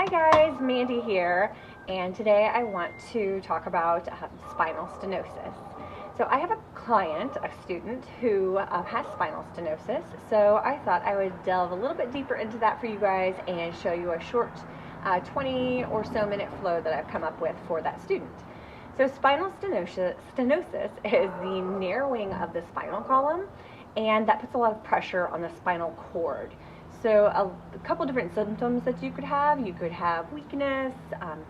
Hi guys, Mandy here, and today I want to talk about spinal stenosis. So I have a client, a student, who has spinal stenosis, so I thought I would delve a little bit deeper into that for you guys and show you a short 20 or so minute flow that I've come up with for that student. So spinal stenosis is the narrowing of the spinal column, and that puts a lot of pressure on the spinal cord. So a couple different symptoms that you could have weakness,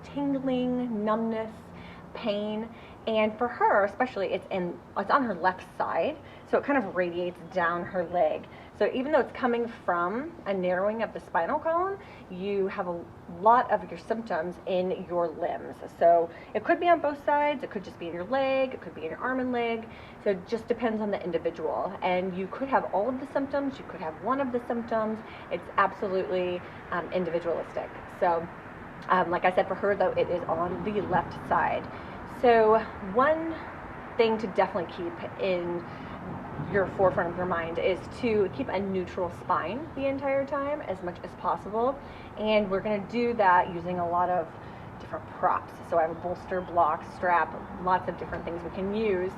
tingling, numbness, pain, and for her especially it's on her left side, so it kind of radiates down her leg. So even though it's coming from a narrowing of the spinal column, you have a lot of your symptoms in your limbs. So it could be on both sides, it could just be in your leg, it could be in your arm and leg. So it just depends on the individual. And you could have all of the symptoms, you could have one of the symptoms. It's absolutely individualistic. So like I said, for her though, it is on the left side. So one thing to definitely keep in your forefront of your mind is to keep a neutral spine the entire time as much as possible, and we're going to do that using a lot of different props. So I have a bolster, block, strap, lots of different things we can use.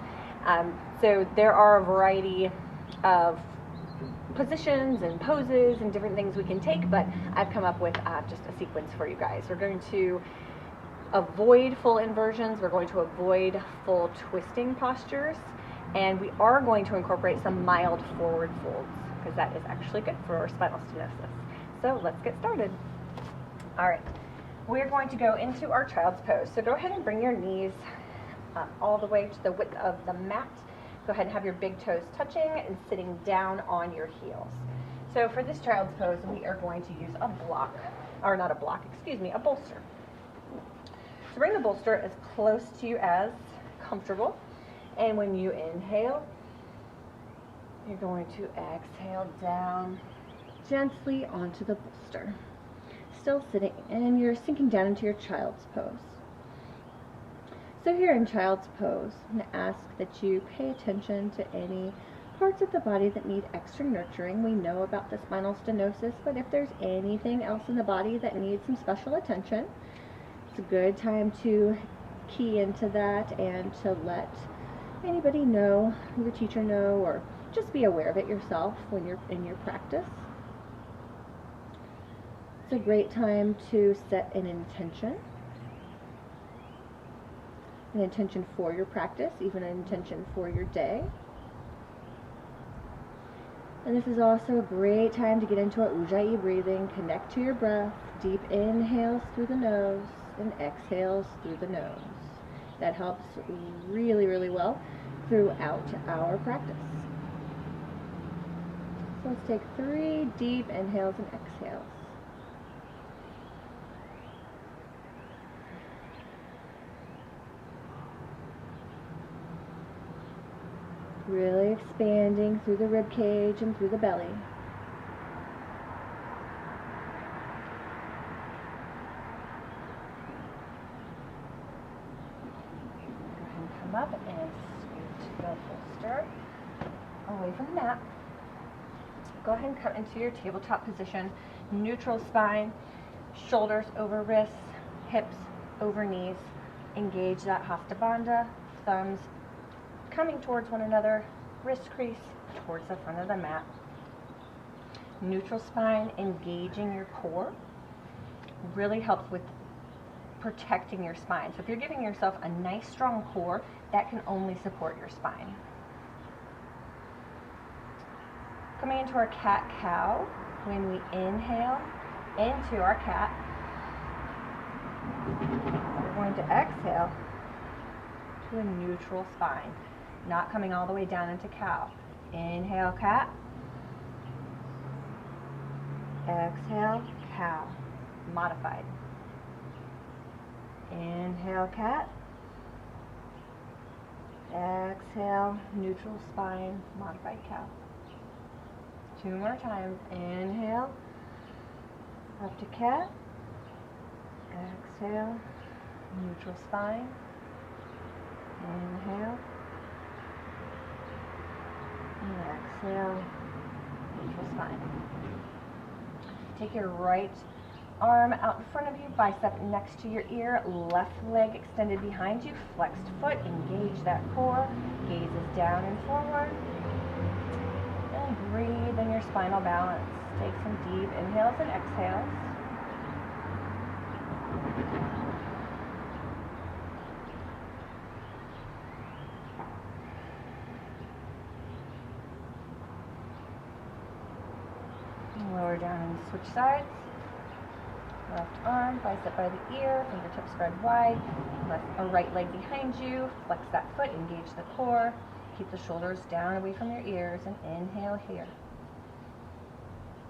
So there are a variety of positions and poses and different things we can take, but I've come up with just a sequence for you guys. We're going to avoid full inversions, we're going to avoid full twisting postures, and we are going to incorporate some mild forward folds because that is actually good for spinal stenosis. So let's get started. All right, we're going to go into our child's pose. So go ahead and bring your knees all the way to the width of the mat. Go ahead and have your big toes touching and sitting down on your heels. So for this child's pose, we are going to use a bolster. So bring the bolster as close to you as comfortable. And when you inhale, you're going to exhale down gently onto the bolster. Still sitting, and you're sinking down into your child's pose. So here in child's pose, I'm going to ask that you pay attention to any parts of the body that need extra nurturing. We know about the spinal stenosis, but if there's anything else in the body that needs some special attention, it's a good time to key into that and to let anybody know, your teacher know, or just be aware of it yourself when you're in your practice. It's a great time to set an intention for your practice, even an intention for your day. And this is also a great time to get into a Ujjayi breathing. Connect to your breath. Deep inhales through the nose and exhales through the nose. That helps really, really well throughout our practice. So let's take 3 deep inhales and exhales. Really expanding through the rib cage and through the belly. Up and scoot the bolster away from the mat. Go ahead and come into your tabletop position, neutral spine, shoulders over wrists, hips over knees. Engage that Hasta Bandha, thumbs coming towards one another, wrist crease towards the front of the mat. Neutral spine, engaging your core, really helps with protecting your spine. So if you're giving yourself a nice strong core, that can only support your spine. Coming into our cat-cow, when we inhale into our cat, we're going to exhale to a neutral spine, not coming all the way down into cow. Inhale, cat. Exhale, cow. Modified. Inhale, cat. Exhale, neutral spine, modified cow. 2 more times. Inhale, up to cat. Exhale, neutral spine. Inhale. And exhale, neutral spine. Take your right arm out in front of you, bicep next to your ear, left leg extended behind you, flexed foot, engage that core, gaze is down and forward, and breathe in your spinal balance. Take some deep inhales and exhales. Lower down and switch sides. Left arm, bicep by the ear, fingertips spread wide. Left or right leg behind you. Flex that foot, engage the core. Keep the shoulders down away from your ears, and inhale here.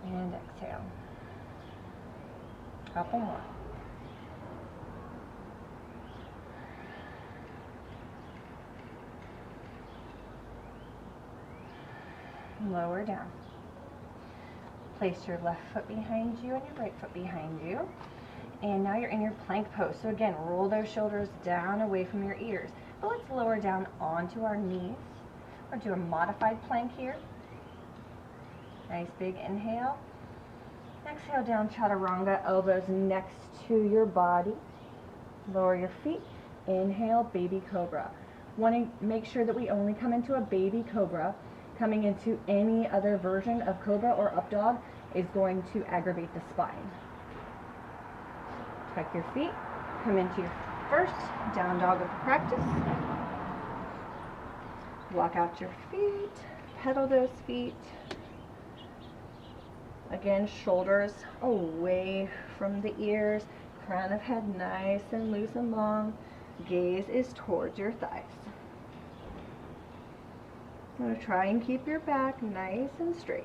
And exhale. Couple more. Lower down. Place your left foot behind you and your right foot behind you. And now you're in your plank pose. So again, roll those shoulders down away from your ears. But let's lower down onto our knees. Or do a modified plank here. Nice big inhale. Exhale down, chaturanga, elbows next to your body. Lower your feet. Inhale, baby cobra. Want to make sure that we only come into a baby cobra. Coming into any other version of cobra or up dog is going to aggravate the spine. Tuck your feet. Come into your first down dog of the practice. Walk out your feet. Pedal those feet. Again, shoulders away from the ears. Crown of head nice and loose and long. Gaze is towards your thighs. I'm going to try and keep your back nice and straight.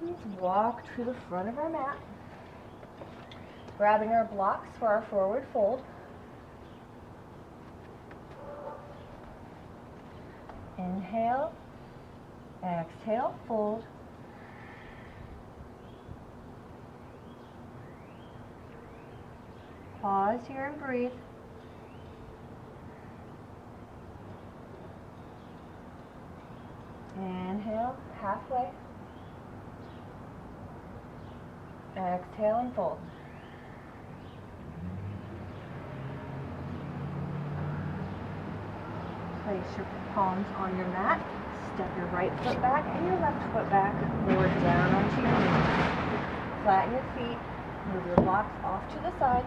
Let's walk to the front of our mat. Grabbing our blocks for our forward fold. Inhale, exhale, fold. Pause here and breathe. Inhale, halfway. Exhale and fold. Place your palms on your mat. Step your right foot back and your left foot back. Lower down onto your knees. Flatten your feet. Move your blocks off to the side.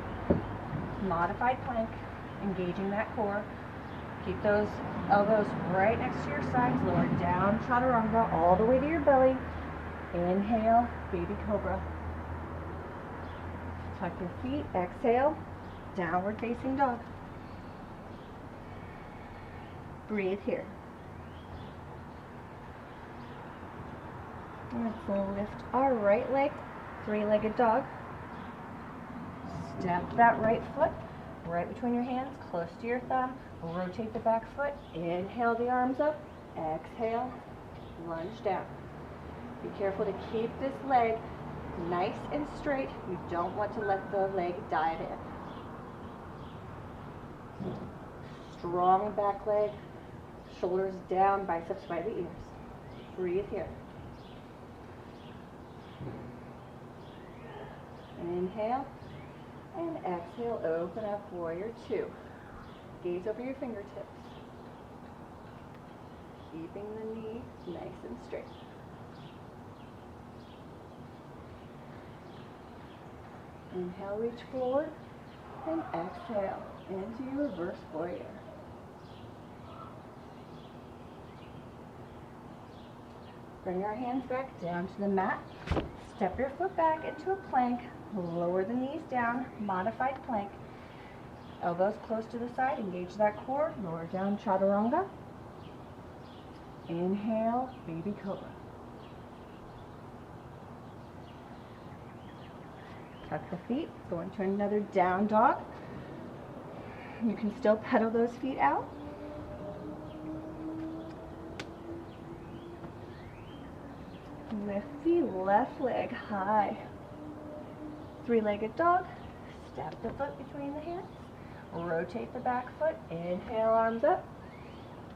Modified plank. Engaging that core. Keep those elbows right next to your sides. Lower down, chaturanga, all the way to your belly. Inhale, baby cobra. Tuck your feet. Exhale, downward facing dog. Breathe here. Let's lift our right leg, three-legged dog. Step that right foot right between your hands, close to your thumb. Rotate the back foot. Inhale the arms up. Exhale, lunge down. Be careful to keep this leg nice and straight. You don't want to let the leg dive in. Strong back leg. Shoulders down, biceps by the ears. Breathe here. Inhale and exhale, open up, warrior two. Gaze over your fingertips. Keeping the knee nice and straight. Inhale, reach forward, and exhale into your reverse warrior. Bring our hands back down to the mat. Step your foot back into a plank. Lower the knees down, modified plank. Elbows close to the side, engage that core. Lower down, chaturanga. Inhale, baby cobra. Tuck the feet, go into another down dog. You can still pedal those feet out. Lift the left leg high. Three-legged dog. Step the foot between the hands. Rotate the back foot. Inhale, arms up.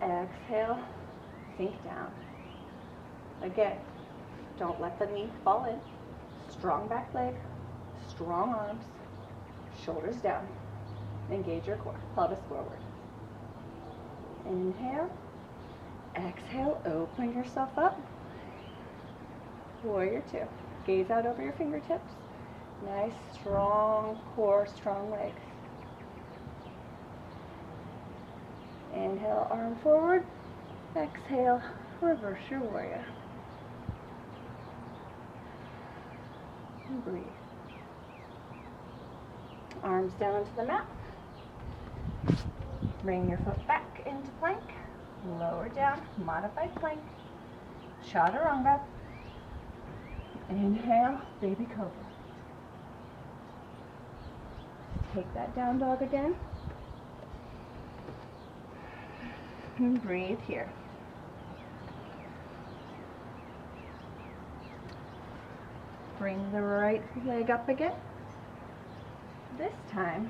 Exhale, sink down. Again, don't let the knee fall in. Strong back leg, strong arms, shoulders down. Engage your core, pelvis forward. Inhale. Exhale, open yourself up. Warrior two. Gaze out over your fingertips. Nice, strong core, strong legs. Inhale, arm forward. Exhale, reverse your warrior. And breathe. Arms down to the mat. Bring your foot back into plank. Lower down, modified plank. Chaturanga. Inhale, baby cobra. Take that down dog again. And breathe here. Bring the right leg up again. This time,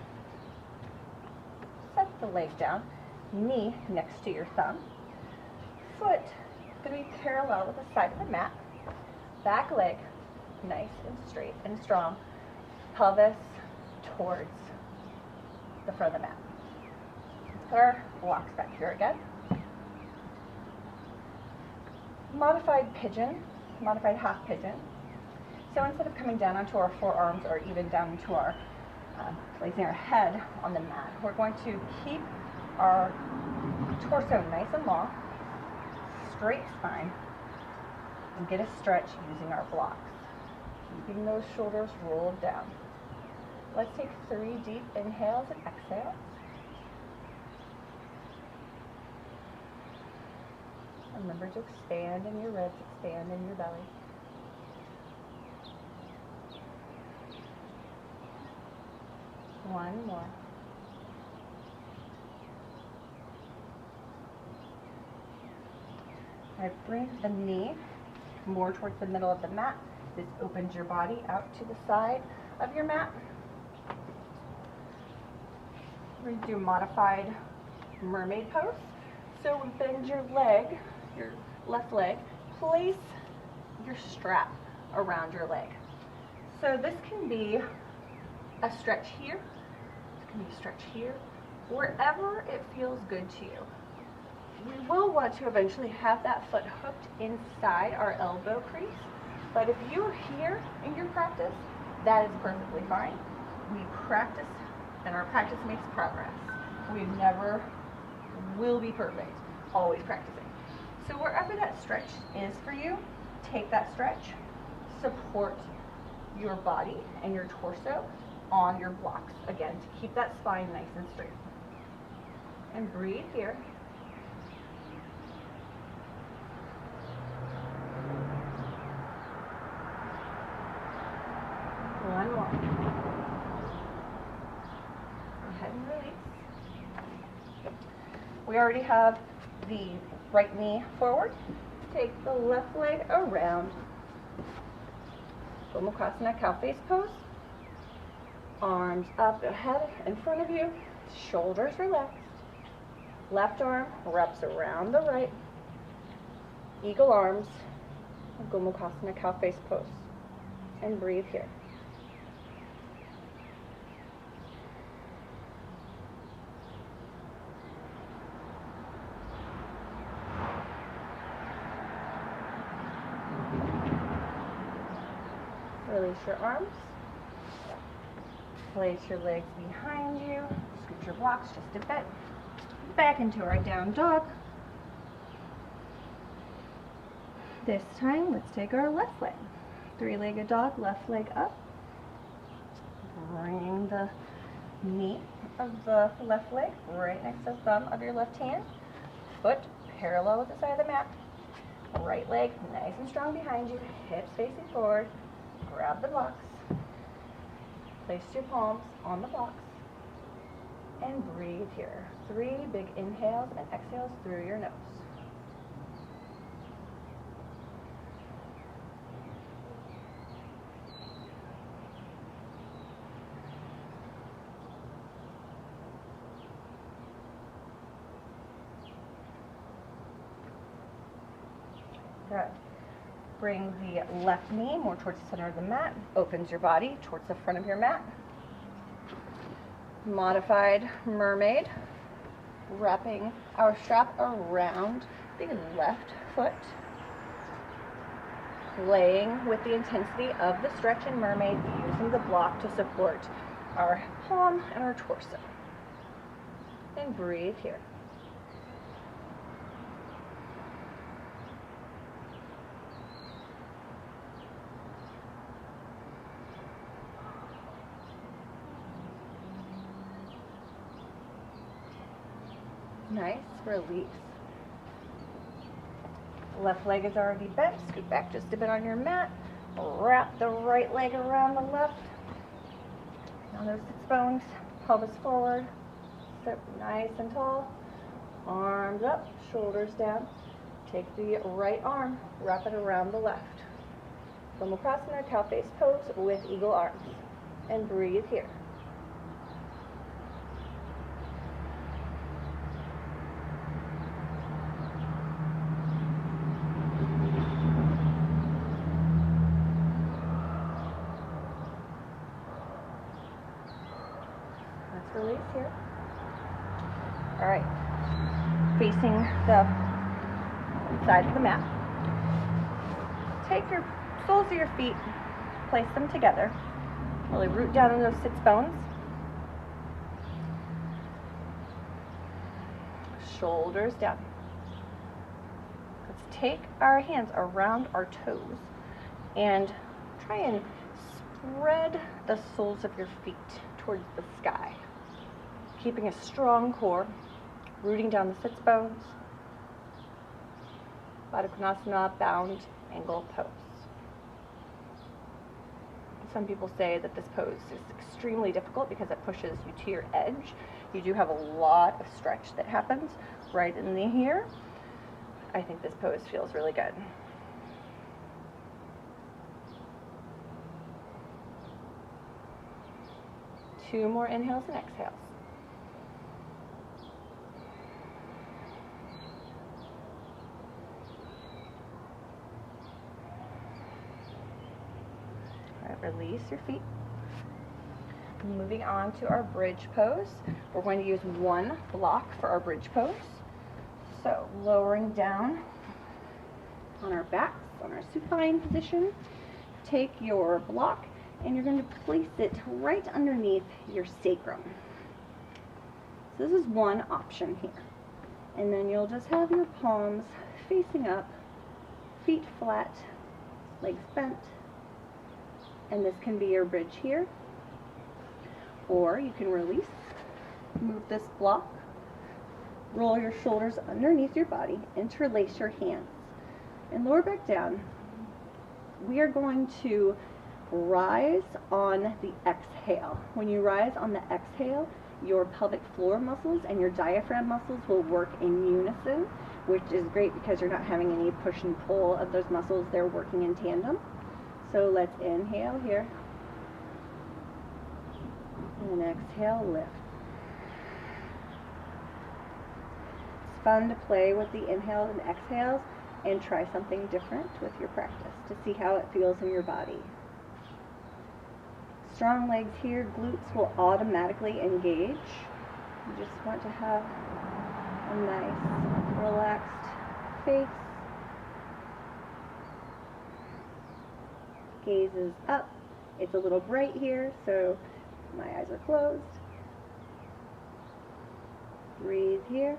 set the leg down, knee next to your thumb. Foot going to be parallel with the side of the mat. Back leg nice and straight and strong. Pelvis towards the front of the mat. Let's put our blocks back here again. Modified pigeon, modified half pigeon. So instead of coming down onto our forearms or even down into our, placing our head on the mat, we're going to keep our torso nice and long, straight spine, and get a stretch using our blocks. Keeping those shoulders rolled down. Let's take 3 deep inhales and exhales. Remember to expand in your ribs, expand in your belly. One more. All right, bring the knee more towards the middle of the mat. This opens your body out to the side of your mat. We're going to do modified mermaid pose. So bend your leg, your left leg, place your strap around your leg. So this can be a stretch here, it can be a stretch here, wherever it feels good to you. We will want to eventually have that foot hooked inside our elbow crease, but if you're here in your practice, that is perfectly fine. We practice, and our practice makes progress. We never will be perfect, always practicing. So wherever that stretch is for you, take that stretch, support your body and your torso on your blocks, again, to keep that spine nice and straight. And breathe here. One more. Go ahead and release. We already have the right knee forward. Take the left leg around. Gomukhasana cow face pose. Arms up ahead in front of you. Shoulders relaxed. Left arm wraps around the right. Eagle arms. Gomukhasana cow face pose. And breathe here. Release your arms. Place your legs behind you. Scoot your blocks just a bit. Back into our down dog. This time, let's take our left leg. 3-legged dog, left leg up. Bring the knee of the left leg right next to the thumb of your left hand. Foot parallel with the side of the mat. Right leg nice and strong behind you. Hips facing forward. Grab the blocks. Place your palms on the blocks. And breathe here. 3 big inhales and exhales through your nose. Good. Bring the left knee more towards the center of the mat. Opens your body towards the front of your mat. Modified mermaid. Wrapping our strap around the left foot. Playing with the intensity of the stretch in mermaid, using the block to support our palm and our torso. And breathe here. Nice, release. Left leg is already bent. Scoot back just a bit on your mat. Wrap the right leg around the left. Now those sits bones, pelvis forward. Sit nice and tall. Arms up, shoulders down. Take the right arm, wrap it around the left. Brahmakrasana, cow face pose with eagle arms. And breathe here. Release here. All right, facing the side of the mat. Take your soles of your feet, place them together. Really root down in those sits bones. Shoulders down. Let's take our hands around our toes and try and spread the soles of your feet towards the sky. Keeping a strong core, rooting down the sits bones. Baddha Konasana, bound angle pose. Some people say that this pose is extremely difficult because it pushes you to your edge. You do have a lot of stretch that happens right in the here. I think this pose feels really good. Two more inhales and exhales. Release your feet. Moving on to our bridge pose. We're going to use one block for our bridge pose. So lowering down on our backs, on our supine position. Take your block and you're going to place it right underneath your sacrum. So this is one option here. And then you'll just have your palms facing up, feet flat, legs bent. And this can be your bridge here, or you can release, move this block, roll your shoulders underneath your body, interlace your hands, and lower back down. We are going to rise on the exhale. When you rise on the exhale, your pelvic floor muscles and your diaphragm muscles will work in unison, which is great because you're not having any push and pull of those muscles. They're working in tandem. So let's inhale here, and exhale, lift. It's fun to play with the inhales and exhales and try something different with your practice to see how it feels in your body. Strong legs here, glutes will automatically engage. You just want to have a nice, relaxed face. Gaze is up. It's a little bright here, so my eyes are closed. Breathe here.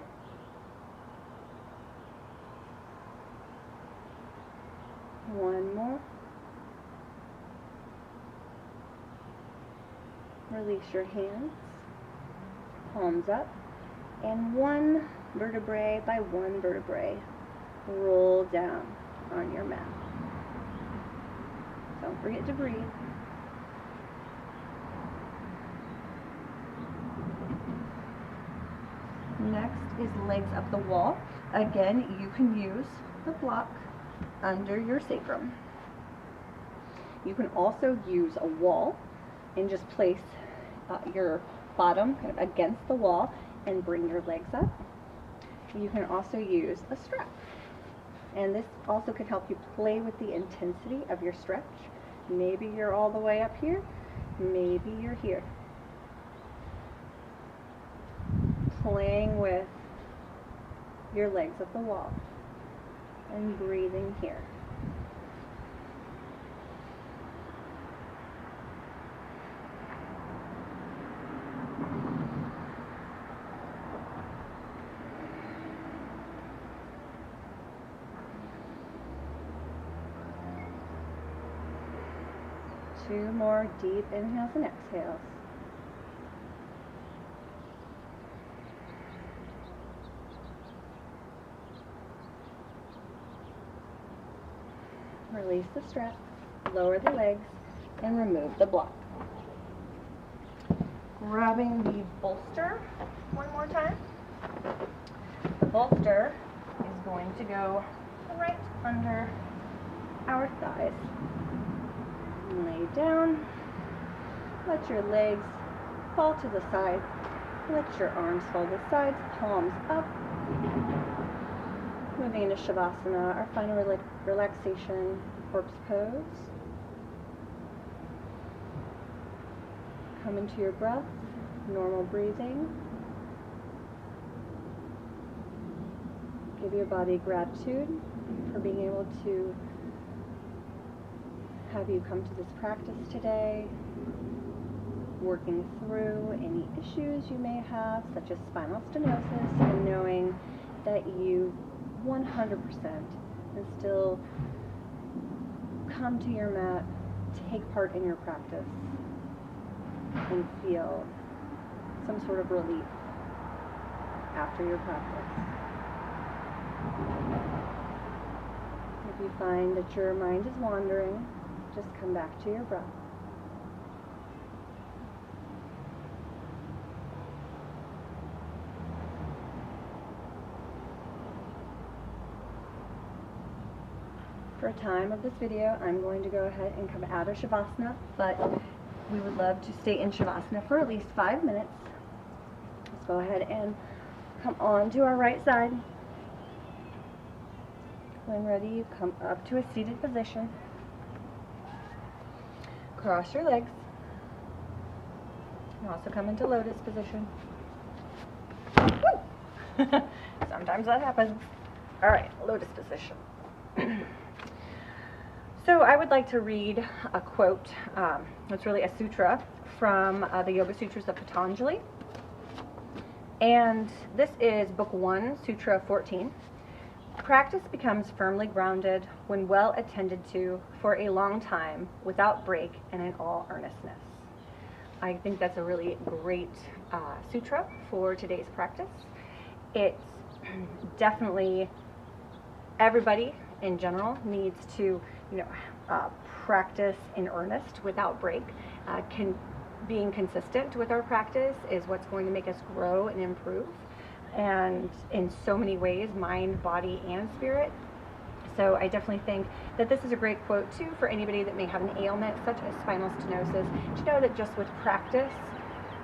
One more. Release your hands, palms up, and one vertebrae by one vertebrae, roll down on your mat. Don't forget to breathe. Next is legs up the wall. Again, you can use the block under your sacrum. You can also use a wall and just place your bottom kind of against the wall and bring your legs up. You can also use a strap. And this also could help you play with the intensity of your stretch. Maybe you're all the way up here, maybe you're here. Playing with your legs at the wall and breathing here. Two more deep inhales and exhales. Release the strap, lower the legs, and remove the block. Grabbing the bolster one more time. The bolster is going to go right under our thighs. Lay down, let your legs fall to the side, let your arms fall to the sides, palms up. Moving into Shavasana, our final relaxation corpse pose. Come into your breath, normal breathing. Give your body gratitude for being able to have you come to this practice today, working through any issues you may have, such as spinal stenosis, and knowing that you 100% and still come to your mat, take part in your practice, and feel some sort of relief after your practice. If you find that your mind is wandering, just come back to your breath. For a time of this video, I'm going to go ahead and come out of Shavasana, but we would love to stay in Shavasana for at least 5 minutes. Let's go ahead and come on to our right side. When ready, you come up to a seated position. Cross your legs. And also come into lotus position. Sometimes that happens. All right, lotus position. So I would like to read a quote. It's really a sutra from the Yoga Sutras of Patanjali. And this is Book 1, Sutra 14. Practice becomes firmly grounded when well attended to for a long time, without break and in all earnestness. I think that's a really great sutra for today's practice. It's definitely, everybody in general needs to, practice in earnest without break. Being consistent with our practice is what's going to make us grow and improve, and in so many ways, mind, body, and spirit. So I definitely think that this is a great quote too for anybody that may have an ailment such as spinal stenosis, to know that just with practice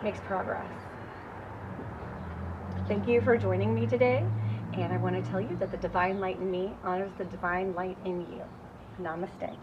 makes progress. Thank you for joining me today, and I want to tell you that the divine light in me honors the divine light in you. Namaste.